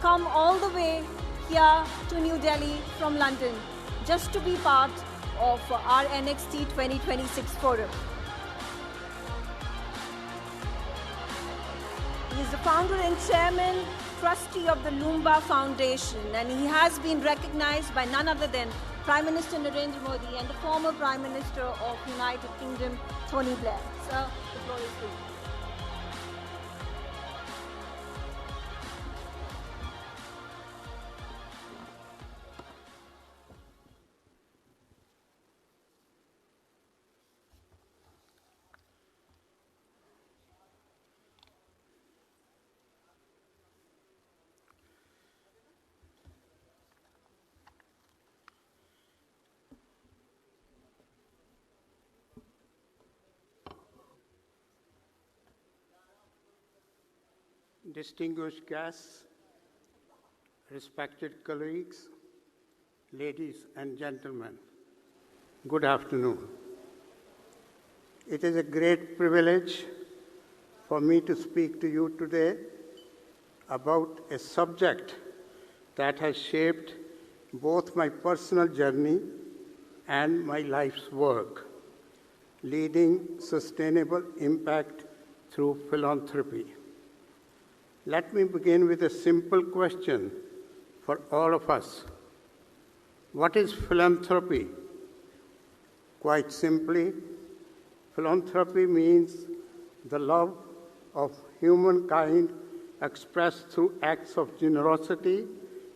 come all the way here to New Delhi from London just to be part of our NXT 2026 forum. He is the founder and chairman, trustee of the Loomba Foundation, and he has been recognized by none other than Prime Minister Narendra Modi and the former Prime Minister of United Kingdom, Tony Blair. Sir, the floor is yours. Distinguished guests, respected colleagues, ladies and gentlemen, good afternoon. It is a great privilege for me to speak to you today about a subject that has shaped both my personal journey and my life's work, leading sustainable impact through philanthropy. Let me begin with a simple question for all of us. What is philanthropy? Quite simply, philanthropy means the love of humankind expressed through acts of generosity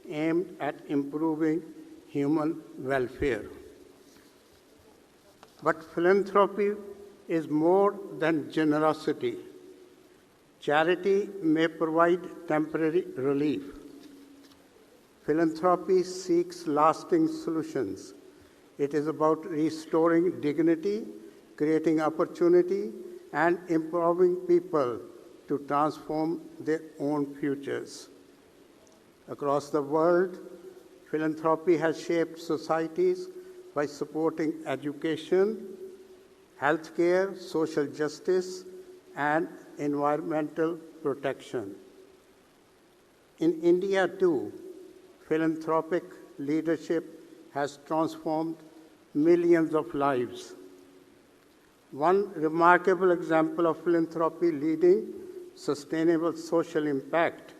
aimed at improving human welfare. But philanthropy is more than generosity. Charity may provide temporary relief. Philanthropy seeks lasting solutions. It is about restoring dignity, creating opportunity, and empowering people to transform their own futures. Across the world, philanthropy has shaped societies by supporting education, healthcare, social justice, and environmental protection. In India, too, philanthropic leadership has transformed millions of lives. One remarkable example of philanthropy leading sustainable social impact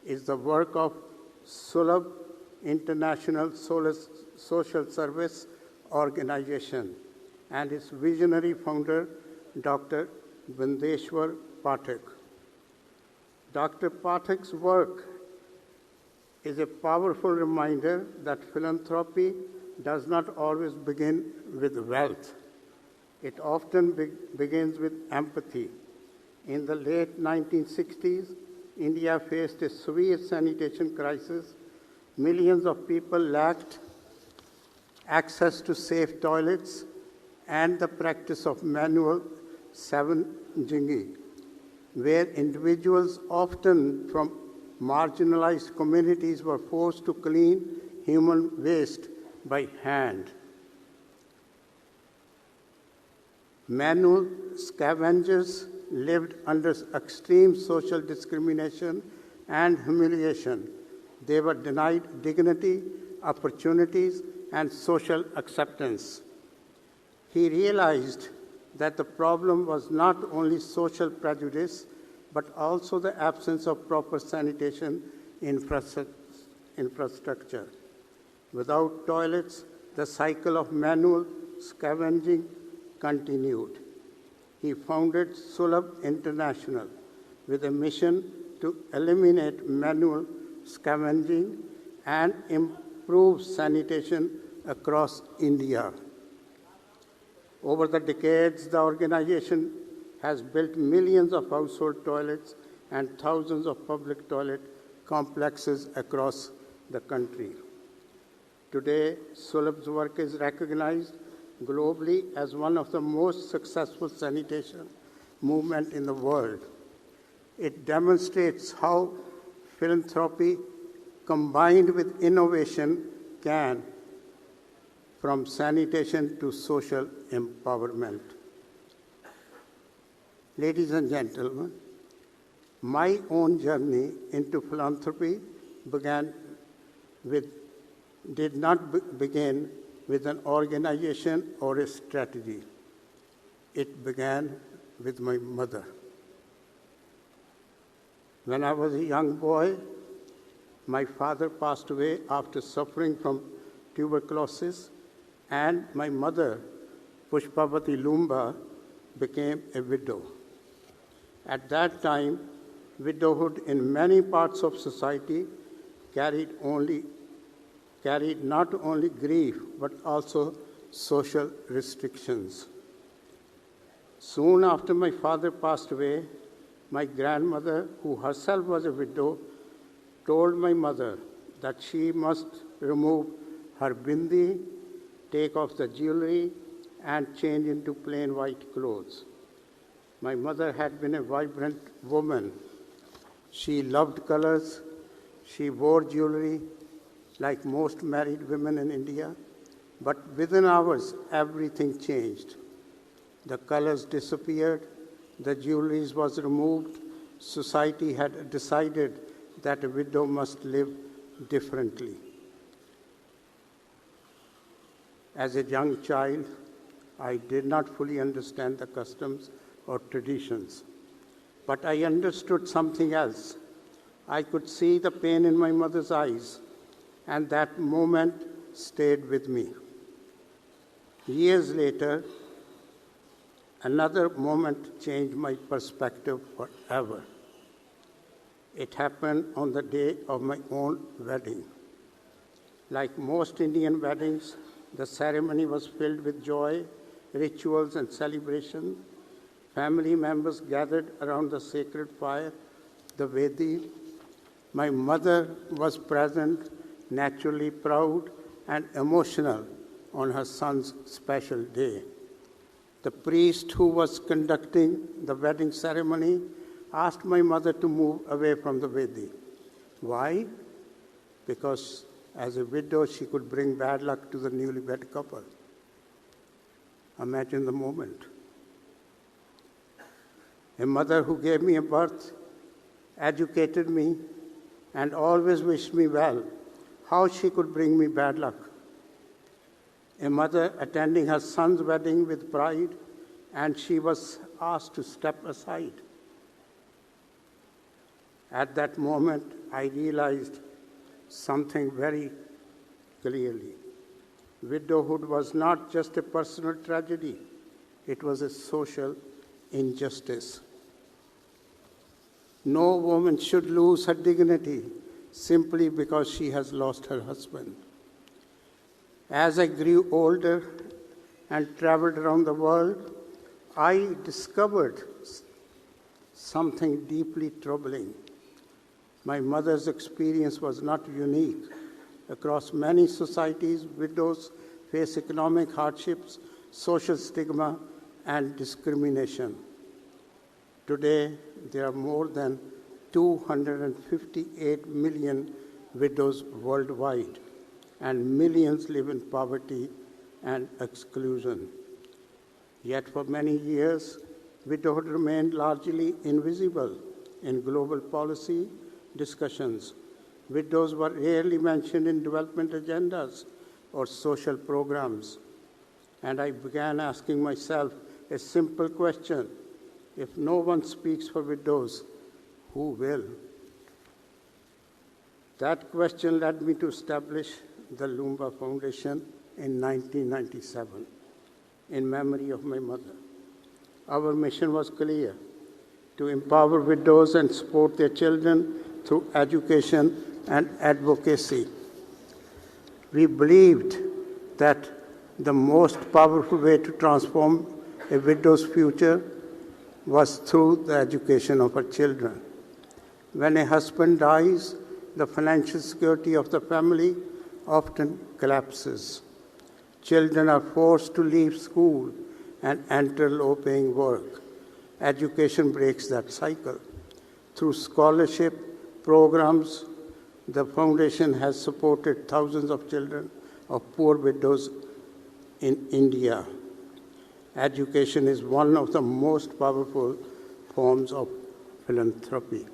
is the work of Sulabh International Social Service Organization and its visionary founder, Dr. Vandeshwar Pathak. Dr. Pathak's work is a powerful reminder that philanthropy does not always begin with wealth. It often begins with empathy. In the late 1960s, India faced a severe sanitation crisis. Millions of people lacked access to safe toilets and the practice of manual scavenging, where individuals often from marginalized communities were forced to clean human waste by hand. Manual scavengers lived under extreme social discrimination and humiliation. They were denied dignity, opportunities, and social acceptance. He realized that the problem was not only social prejudice, but also the absence of proper sanitation infrastructure. Without toilets, the cycle of manual scavenging continued. He founded Sulabh International with a mission to eliminate manual scavenging and improve sanitation across India. Over the decades, the organization has built millions of household toilets and thousands of public toilet complexes across the country. Today, Sulabh's work is recognized globally as one of the most successful sanitation movements in the world. It demonstrates how philanthropy combined with innovation can from sanitation to social empowerment. Ladies and gentlemen, my own journey into philanthropy began with, did not begin with an organization or a strategy. It began with my mother. When I was a young boy, my father passed away after suffering from tuberculosis, and my mother, Pushpavati Loomba, became a widow. At that time, widowhood in many parts of society carried not only grief, but also social restrictions. Soon after my father passed away, my grandmother, who herself was a widow, told my mother that she must remove her bindi, take off the jewelry, and change into plain white clothes. My mother had been a vibrant woman. She loved colors. She wore jewelry like most married women in India. But within hours, everything changed. The colors disappeared. The jewelry was removed. Society had decided that a widow must live differently. As a young child, I did not fully understand the customs or traditions, but I understood something else. I could see the pain in my mother's eyes, and that moment stayed with me. Years later, another moment changed my perspective forever. It happened on the day of my own wedding. Like most Indian weddings, the ceremony was filled with joy, rituals, and celebration. Family members gathered around the sacred fire, the Vedi. My mother was present, naturally proud and emotional on her son's special day. The priest who was conducting the wedding ceremony asked my mother to move away from the Vedi. Why? Because as a widow, she could bring bad luck to the newlywed couple. Imagine the moment. A mother who gave me a birth, educated me, and always wished me well, how she could bring me bad luck. A mother attending her son's wedding with pride, and she was asked to step aside. At that moment, I realized something very clearly. Widowhood was not just a personal tragedy, it was a social injustice. No woman should lose her dignity simply because she has lost her husband. As I grew older and traveled around the world, I discovered something deeply troubling. My mother's experience was not unique. Across many societies, widows face economic hardships, social stigma, and discrimination. Today, there are more than 258 million widows worldwide, and millions live in poverty and exclusion. Yet for many years, widowhood remained largely invisible in global policy discussions. Widows were rarely mentioned in development agendas or social programs. And I began asking myself a simple question: if no one speaks for widows, who will? That question led me to establish the Loomba Foundation in 1997 in memory of my mother. Our mission was clear: to empower widows and support their children through education and advocacy. We believed that the most powerful way to transform a widow's future was through the education of her children. When a husband dies, the financial security of the family often collapses. Children are forced to leave school and enter low-paying work. Education breaks that cycle. Through scholarship programs, the foundation has supported thousands of children of poor widows in India. Education is one of the most powerful forms of philanthropy.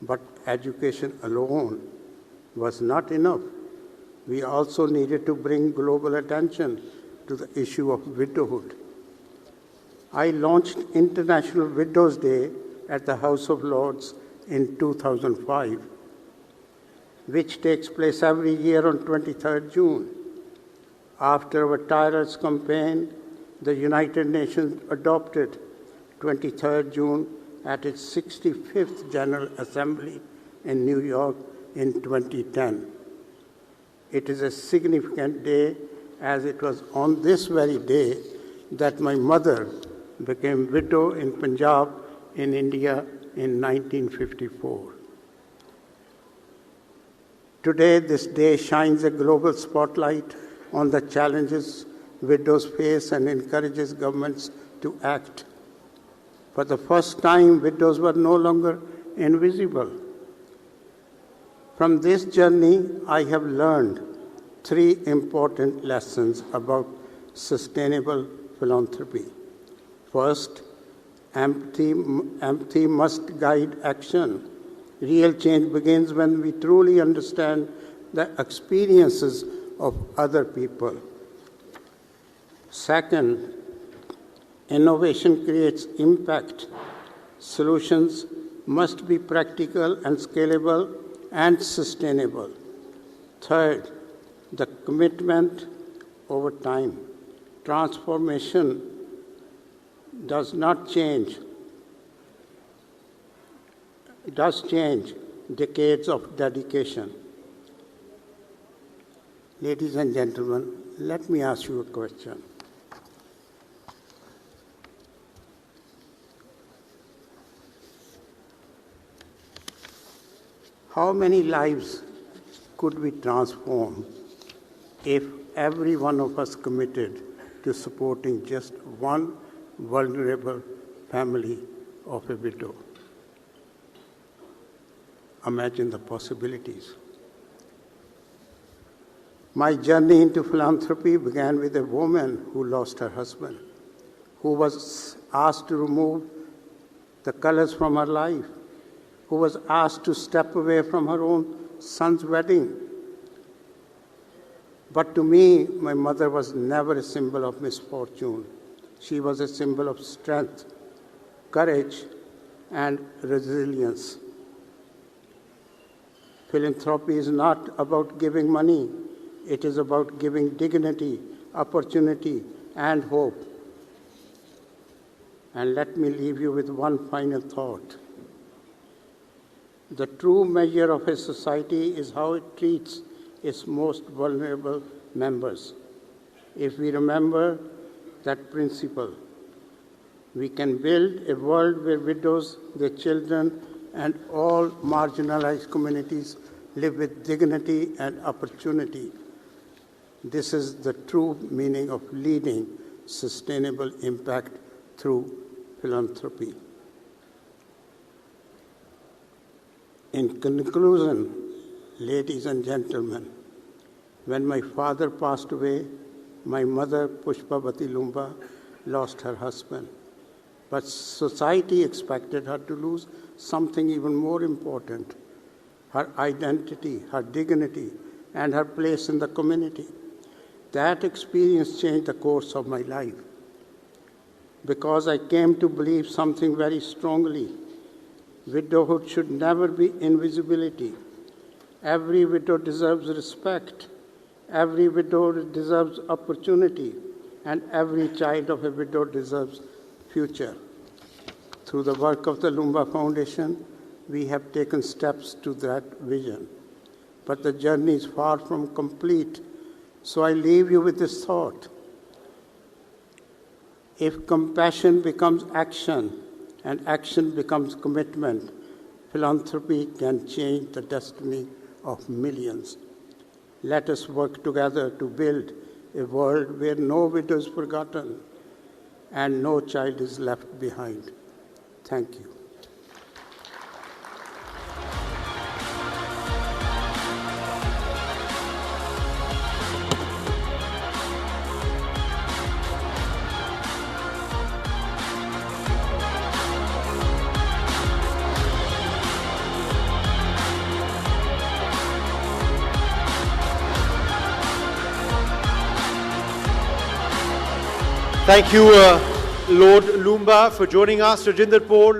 But education alone was not enough. We also needed to bring global attention to the issue of widowhood. I launched International Widows' Day at the House of Lords in 2005, which takes place every year on 23rd June. After our tireless campaign, the United Nations adopted 23rd June at its 65th General Assembly in New York in 2010. It is a significant day, as it was on this very day that my mother became widow in Punjab in India in 1954. Today, this day shines a global spotlight on the challenges widows face and encourages governments to act. For the first time, widows were no longer invisible. From this journey, I have learned three important lessons about sustainable philanthropy. First, empathy must guide action. Real change begins when we truly understand the experiences of other people. Second, innovation creates impact. Solutions must be practical and scalable and sustainable. Third, the commitment over time. Transformation does change decades of dedication. Ladies and gentlemen, let me ask you a question. How many lives could we transform if every one of us committed to supporting just one vulnerable family of a widow? Imagine the possibilities. My journey into philanthropy began with a woman who lost her husband, who was asked to remove the colors from her life, who was asked to step away from her own son's wedding. But to me, my mother was never a symbol of misfortune. She was a symbol of strength, courage, and resilience. Philanthropy is not about giving money. It is about giving dignity, opportunity, and hope. And let me leave you with one final thought. The true measure of a society is how it treats its most vulnerable members. If we remember that principle, we can build a world where widows, their children, and all marginalized communities live with dignity and opportunity. This is the true meaning of leading sustainable impact through philanthropy. In conclusion, ladies and gentlemen, when my father passed away, my mother, Pushpavati Loomba, lost her husband. But society expected her to lose something even more important, her identity, her dignity, and her place in the community. That experience changed the course of my life, because I came to believe something very strongly. Widowhood should never be invisibility. Every widow deserves respect. Every widow deserves opportunity. And every child of a widow deserves future. Through the work of the Loomba Foundation, we have taken steps to that vision. But the journey is far from complete. So I leave you with this thought. If compassion becomes action and action becomes commitment, philanthropy can change the destiny of millions. Let us work together to build a world where no widow is forgotten and no child is left behind. Thank you. Thank you, Lord Loomba, for joining us. Rajinder Paul